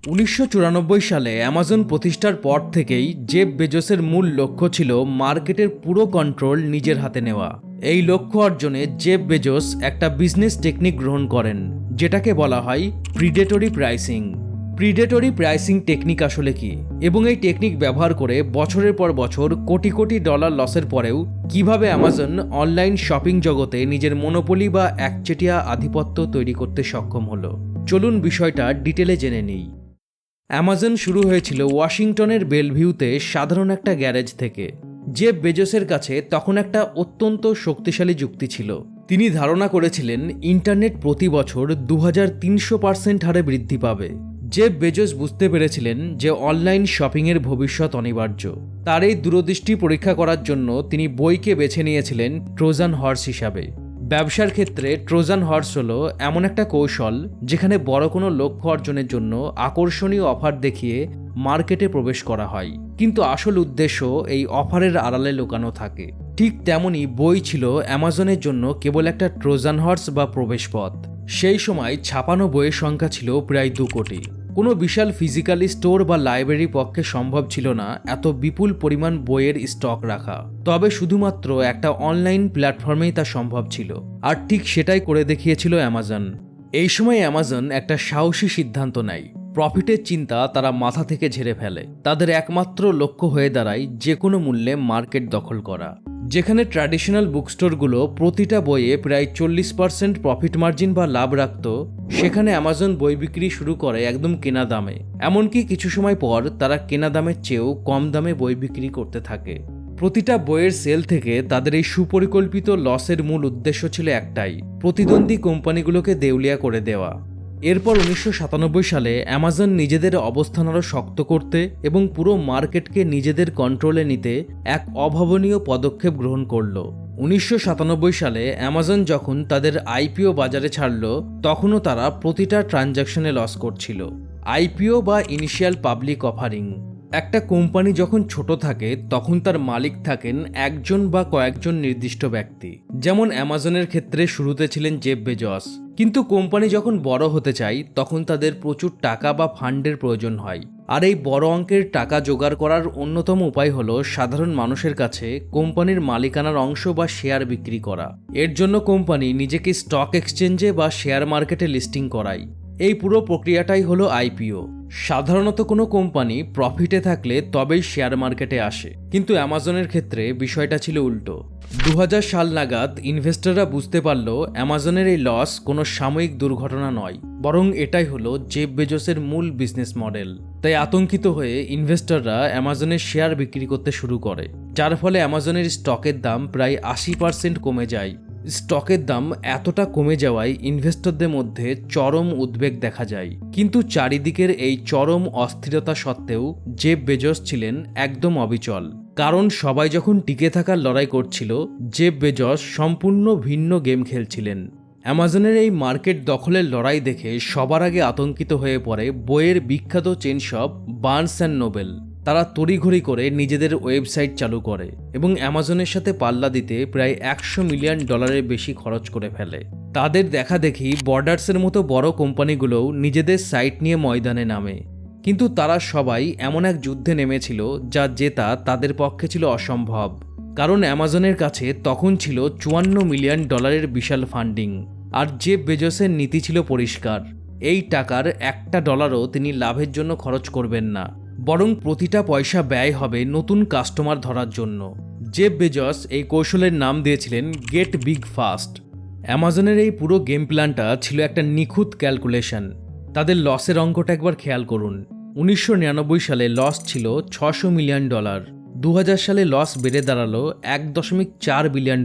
1994 সালে অ্যামাজন প্রতিষ্ঠার পর থেকেই জেফ বেজোসের মূল লক্ষ্য ছিল মার্কেটের পুরো কন্ট্রোল নিজের হাতে নেওয়া। এই লক্ষ্য অর্জনে জেফ বেজোস একটা বিজনেস টেকনিক গ্রহণ করেন, যেটাকে বলা হয় predatory pricing. Predatory pricing technique আসলে কি, এবং এই টেকনিক ব্যবহার করে বছরের পর বছর কোটি কোটি ডলার লসের পরেও কিভাবে অ্যামাজন অনলাইন শপিং জগতে নিজের মনোপলি বা একচেটিয়া আধিপত্য তৈরি করতে সক্ষম হলো। চলুন বিষয়টা ডিটেলে জেনে নিই। অ্যামাজন শুরু হয়েছিল ওয়াশিংটনের বেলভিউতে সাধারণ একটা গ্যারেজ থেকে। জেফ বেজোসের কাছে তখন একটা অত্যন্ত শক্তিশালী যুক্তি ছিল। তিনি ধারণা করেছিলেন ইন্টারনেট প্রতি বছর 2300% হারে বৃদ্ধি পাবে। জেফ বেজোস বুঝতে পেরেছিলেন যে অনলাইন শপিংয়ের ভবিষ্যৎ অনিবার্য। তার এই দূরদৃষ্টি পরীক্ষা করার জন্য তিনি বইকে বেছে নিয়েছিলেন ট্রোজান হর্স হিসাবে। ব্যবসার ক্ষেত্রে ট্রোজান হর্স হলো এমন একটা কৌশল যেখানে বড় কোনো লক্ষ্য অর্জনের জন্য আকর্ষণীয় অফার দেখিয়ে মার্কেটে প্রবেশ করা হয়, কিন্তু আসল উদ্দেশ্য এই অফারের আড়ালে লুকানো থাকে। ঠিক তেমনই বই ছিল অ্যামাজনের জন্য কেবল একটা ট্রোজান হর্স বা প্রবেশপথ। সেই সময় ছাপানো বইয়ের সংখ্যা ছিল প্রায় 2 কোটি। কোনো বিশাল ফিজিক্যাল স্টোর বা লাইব্রেরির পক্ষে সম্ভব ছিল না এত বিপুল পরিমাণ বইয়ের স্টক রাখা। তবে শুধুমাত্র একটা অনলাইন প্ল্যাটফর্মেই তা সম্ভব ছিল, আর ঠিক সেটাই করে দেখিয়েছিল অ্যামাজন। এই সময় অ্যামাজন একটা সাহসী সিদ্ধান্ত নেয়। প্রফিটের চিন্তা তারা মাথা থেকে ঝেড়ে ফেলে। তাদের একমাত্র লক্ষ্য হয়ে দাঁড়ায় যে কোনো মূল্যে মার্কেট দখল করা। যেখানে ট্র্যাডিশনাল বুকস্টোরগুলো প্রতিটা বইয়ে প্রায় 40% প্রফিট মার্জিন বা লাভ রাখত, সেখানে অ্যামাজন বই বিক্রি শুরু করে একদম কেনা দামে। এমনকি কিছু সময় পর তারা কেনা দামের চেয়েও কম দামে বই বিক্রি করতে থাকে। প্রতিটা বইয়ের সেল থেকে তাদের এই সুপরিকল্পিত লসের মূল উদ্দেশ্য ছিল একটাই, প্রতিদ্বন্দ্বী কোম্পানিগুলোকে দেউলিয়া করে দেওয়া। এরপর 1997 সালে অ্যামাজন নিজেদের অবস্থান আরও শক্ত করতে এবং পুরো মার্কেটকে নিজেদের কন্ট্রোলে নিতে এক অভাবনীয় পদক্ষেপ গ্রহণ করল। 1997 সালে অ্যামাজন যখন তাদের আইপিও বাজারে ছাড়ল, তখনও তারা প্রতিটা ট্রানজ্যাকশনে লস করছিল। আইপিও বা ইনিশিয়াল পাবলিক অফারিং। একটা কোম্পানি যখন ছোট থাকে তখন তার মালিক থাকেন একজন বা কয়েকজন নির্দিষ্ট ব্যক্তি। যেমন অ্যামাজনের ক্ষেত্রে শুরুতে ছিলেন জেফ বেজোস। কিন্তু কোম্পানি যখন বড় হতে চায় তখন তাদের প্রচুর টাকা বা ফান্ডের প্রয়োজন হয়। আর এই বড় অঙ্কের টাকা জোগাড় করার অন্যতম উপায় হলো সাধারণ মানুষের কাছে কোম্পানির মালিকানার অংশ বা শেয়ার বিক্রি করা। এর জন্য কোম্পানি নিজেকে স্টক এক্সচেঞ্জে বা শেয়ার মার্কেটে লিস্টিং করায়। এই পুরো প্রক্রিয়াটাই হলো আইপিও। সাধারণত কোনো কোম্পানি প্রফিটে থাকলে তবেই শেয়ার মার্কেটে আসে, কিন্তু অ্যামাজনের ক্ষেত্রে বিষয়টা ছিল উল্টো। 2000 সাল নাগাদ ইনভেস্টররা বুঝতে পারল অ্যামাজনের এই লস কোনো সাময়িক দুর্ঘটনা নয়, বরং এটাই হলো জেফ বেজোসের মূল বিজনেস মডেল। তাই আতঙ্কিত হয়ে ইনভেস্টররা অ্যামাজনের শেয়ার বিক্রি করতে শুরু করে, যার ফলে অ্যামাজনের স্টকের দাম প্রায় 80% কমে যায়। স্টকের দাম এতটা কমে যাওয়ায় ইনভেস্টরদের মধ্যে চরম উদ্বেগ দেখা যায়। কিন্তু চারিদিকের এই চরম অস্থিরতা সত্ত্বেও জেফ বেজোস ছিলেন একদম অবিচল। কারণ সবাই যখন টিকে থাকার লড়াই করছিল, জেফ বেজোস সম্পূর্ণ ভিন্ন গেম খেলছিলেন। অ্যামাজনের এই মার্কেট দখলের লড়াই দেখে সবার আগে আতঙ্কিত হয়ে পড়ে বইয়ের বিখ্যাত chain shop Barnes and Noble. তারা তড়িঘড়ি করে নিজেদের ওয়েবসাইট চালু করে এবং অ্যামাজনের সাথে পাল্লা দিতে প্রায় $100 মিলিয়ন বেশি খরচ করে ফেলে। তাদের দেখা দেখি বর্ডার্সের মতো বড় কোম্পানিগুলোও নিজেদের সাইট নিয়ে ময়দানে নামে। কিন্তু তারা সবাই এমন এক যুদ্ধে নেমেছিল যা জেতা তাদের পক্ষে ছিল অসম্ভব। কারণ অ্যামাজনের কাছে তখন ছিল $54 মিলিয়ন বিশাল ফান্ডিং। আর জেফ বেজোসের নীতি ছিল পরিষ্কার, এই টাকার $1ও তিনি লাভের জন্য খরচ করবেন না, বরং প্রতিটা পয়সা ব্যয় হবে নতুন কাস্টমার ধরার জন্য। জেফ বেজোস এই কৌশলের নাম দিয়েছিলেন গেট বিগ ফাস্ট। অ্যামাজনের এই পুরো গেম প্ল্যানটা ছিল একটা নিখুঁত ক্যালকুলেশন। তাদের লসের অঙ্কটা একবার খেয়াল করুন। 1999 সালে লস ছিল $600 মিলিয়ন। 2000 সালে লস বেড়ে দাঁড়ালো $1.4 বিলিয়ন,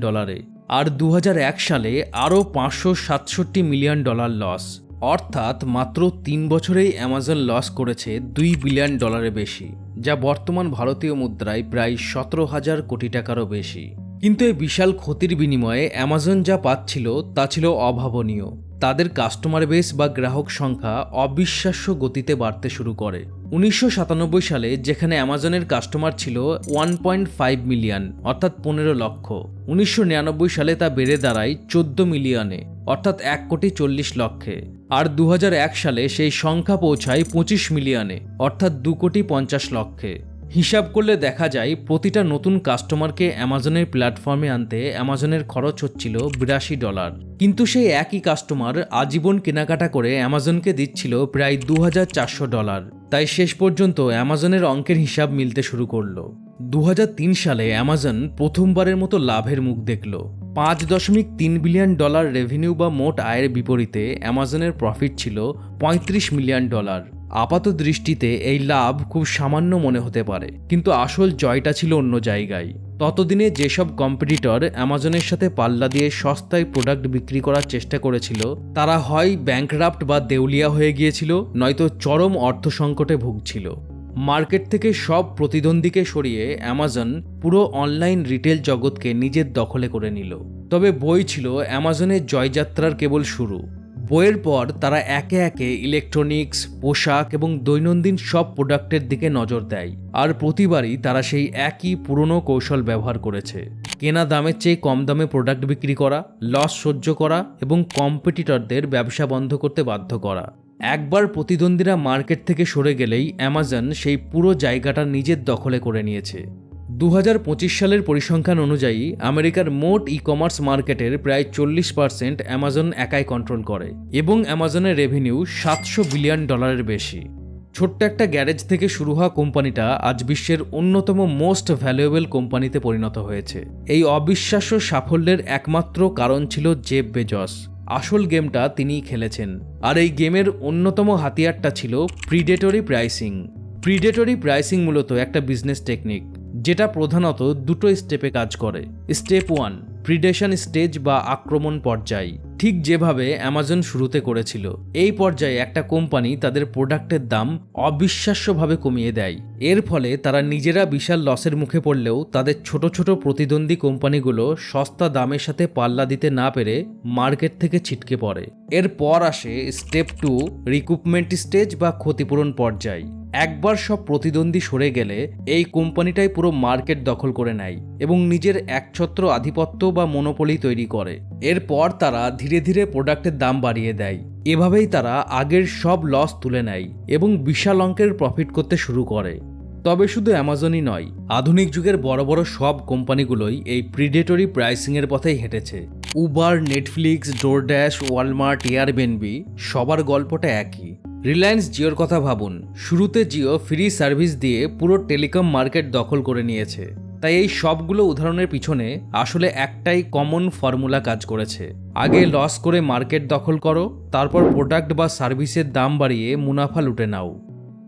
আর 2001 সালে আরও $567 মিলিয়ন লস। অর্থাৎ মাত্র 3 বছরেই অ্যামাজন লস করেছে $2 বিলিয়ন বেশি, যা বর্তমান ভারতীয় মুদ্রায় প্রায় 17,000 কোটি টাকারও বেশি। কিন্তু এই বিশাল ক্ষতির বিনিময়ে অ্যামাজন যা পাচ্ছিল তা ছিল অভাবনীয়। তাদের কাস্টমার বেস বা গ্রাহক সংখ্যা অবিশ্বাস্য গতিতে বাড়তে শুরু করে। 1997 সালে যেখানে অ্যামাজনের কাস্টমার ছিল 1.5 মিলিয়ন অর্থাৎ 15 লক্ষ, 1999 সালে তা বেড়ে দাঁড়ায় 14 মিলিয়নে অর্থাৎ 1,40,00,000 আর 2001 সালে সেই সংখ্যা পৌঁছায় 25 মিলিয়নে অর্থাৎ 2,50,00,000। হিসাব করলে দেখা যায় প্রতিটা নতুন কাস্টমারকে অ্যামাজনের প্ল্যাটফর্মে আনতে অ্যামাজনের খরচ হচ্ছিল $82, কিন্তু সেই একই কাস্টমার আজীবন কেনাকাটা করে অ্যামাজনকে দিচ্ছিল প্রায় $2,400। তাই শেষ পর্যন্ত অ্যামাজনের অঙ্কের হিসাব মিলতে শুরু করলো। 2003 সালে অ্যামাজন প্রথমবারের মতো লাভের মুখ দেখল। $5.3 বিলিয়ন রেভিনিউ বা মোট আয়ের বিপরীতে অ্যামাজনের প্রফিট ছিল $35 মিলিয়ন। আপাত দৃষ্টিতে এই লাভ খুব সামান্য মনে হতে পারে, কিন্তু আসল জয়টা ছিল অন্য জায়গায়। ততদিনে যেসব কম্পিটিটর অ্যামাজনের সাথে পাল্লা দিয়ে সস্তায় প্রোডাক্ট বিক্রি করার চেষ্টা করেছিল, তারা হয় ব্যাংকরাপ্ট বা দেউলিয়া হয়ে গিয়েছিল, নয়তো চরম অর্থ সংকটে ভুগছিল। মার্কেট থেকে সব প্রতিদ্বন্দ্বীকে সরিয়ে অ্যামাজন পুরো অনলাইন রিটেল জগৎকে নিজের দখলে করে নিল। তবে বই ছিল অ্যামাজনের জয়যাত্রার কেবল শুরু। বইয়ের পর তারা একে একে ইলেকট্রনিক্স, পোশাক এবং দৈনন্দিন সব প্রোডাক্টের দিকে নজর দেয়, আর প্রতিবারই তারা সেই একই পুরনো কৌশল ব্যবহার করেছে। কেনা দামের চেয়ে কম দামে প্রোডাক্ট বিক্রি করা, লস সহ্য করা এবং কম্পিটিটরদের ব্যবসা বন্ধ করতে বাধ্য করা। একবার প্রতিদ্বন্দ্বীরা মার্কেট থেকে সরে গেলেই অ্যামাজন সেই পুরো জায়গাটা নিজের দখলে করে নিয়েছে। 2025 সালের পরিসংখ্যান অনুযায়ী আমেরিকার মোট ই কমার্স মার্কেটের প্রায় 40% অ্যামাজন একাই কন্ট্রোল করে এবং অ্যামাজনের রেভিনিউ $700 বিলিয়ন বেশি। ছোট্ট একটা গ্যারেজ থেকে শুরু হওয়া কোম্পানিটা আজ বিশ্বের অন্যতম মোস্ট ভ্যালুয়েবল কোম্পানিতে পরিণত হয়েছে। এই অবিশ্বাস্য সাফল্যের একমাত্র কারণ ছিল জেফ বেজস। আসল গেমটা তিনিই খেলেছেন, আর এই গেমের অন্যতম হাতিয়ারটা ছিল প্রিডেটরি প্রাইসিং। প্রিডেটরি প্রাইসিং মূলত একটা বিজনেস টেকনিক, যেটা প্রধানত দুটো স্টেপে কাজ করে। স্টেপ 1, প্রিডেশন স্টেজ বা আক্রমণ পর্যায়, ঠিক যেভাবে অ্যামাজন শুরুতে করেছিল। এই পর্যায়ে একটা কোম্পানি তাদের প্রোডাক্টের দাম অবিশ্বাস্যভাবে কমিয়ে দেয়। এর ফলে তারা নিজেরা বিশাল লসের মুখে পড়লেও তাদের ছোট ছোট প্রতিদ্বন্দ্বী কোম্পানিগুলো সস্তা দামের সাথে পাল্লা দিতে না পেরে মার্কেট থেকে ছিটকে পড়ে। এরপর আসে স্টেপ 2, রিকুপমেন্ট স্টেজ বা ক্ষতিপূরণ পর্যায়। একবার সব প্রতিদ্বন্দ্বী সরে গেলে এই কোম্পানিটাই পুরো মার্কেট দখল করে নেয় এবং নিজের একছত্র আধিপত্য বা মনোপলি তৈরি করে। এরপর তারা ধীরে ধীরে প্রোডাক্টের দাম বাড়িয়ে দেয়। এভাবেই তারা আগের সব লস তুলে নেয় এবং বিশাল অঙ্কের প্রফিট করতে শুরু করে। তবে শুধু অ্যামাজনই নয়, আধুনিক যুগের বড় বড় সব কোম্পানিগুলোই এই প্রিডেটরি প্রাইসিংয়ের পথেই হেঁটেছে। Uber, Netflix, DoorDash, Walmart, Airbnb, সবার গল্পটা একই। রিলায়েন্স জিওর কথা ভাবুন। শুরুতে জিও ফ্রি সার্ভিস দিয়ে পুরো টেলিকম মার্কেট দখল করে নিয়েছে। তাই এই সবগুলো উদাহরণের পিছনে আসলে একটাই কমন ফর্মুলা কাজ করেছে। আগে লস করে মার্কেট দখল করো, তারপর প্রোডাক্ট বা সার্ভিসের দাম বাড়িয়ে মুনাফা লুটে নাও।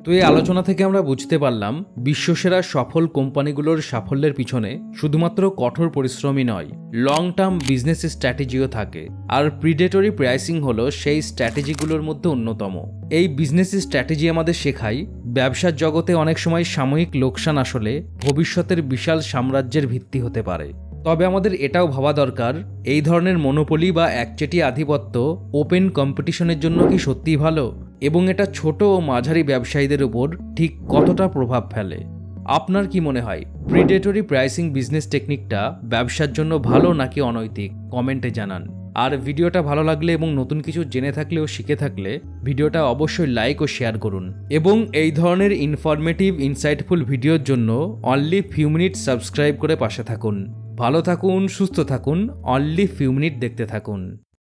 তো এই আলোচনা থেকে আমরা বুঝতে পারলাম বিশ্বসেরা সফল কোম্পানিগুলোর সাফল্যের পিছনে শুধুমাত্র কঠোর পরিশ্রমই নয়, লং টার্ম বিজনেস স্ট্র্যাটেজিও থাকে। আর প্রিডেটরি প্রাইসিং হলো সেই স্ট্র্যাটেজিগুলোর মধ্যে অন্যতম। এই বিজনেস স্ট্র্যাটেজি আমাদের শেখায় ব্যবসার জগতে অনেক সময় সাময়িক লোকসান আসলে ভবিষ্যতের বিশাল সাম্রাজ্যের ভিত্তি হতে পারে। তবে আমাদের এটাও ভাবা দরকার, এই ধরনের মনোপলি বা একচেটিয়া আধিপত্য ওপেন কম্পিটিশনের জন্য কি সত্যিই ভালো, এবং এটা ছোট ও মাঝারি ব্যবসায়ীদের উপর ঠিক কতটা প্রভাব ফেলে। আপনার কি মনে হয় প্রিডেটরি প্রাইসিং বিজনেস টেকনিকটা ব্যবসার জন্য ভালো নাকি অনৈতিক? কমেন্টে জানান। আর ভিডিওটা ভালো লাগলে এবং নতুন কিছু জেনে থাকলে ও শিখে থাকলে ভিডিওটা অবশ্যই লাইক ও শেয়ার করুন, এবং এই ধরনের ইনফরমেটিভ ইনসাইটফুল ভিডিওর জন্য অনলি ফিউ মিনিট সাবস্ক্রাইব করে পাশে থাকুন। ভালো থাকুন, সুস্থ থাকুন, অনলি ফিউ মিনিট দেখতে থাকুন।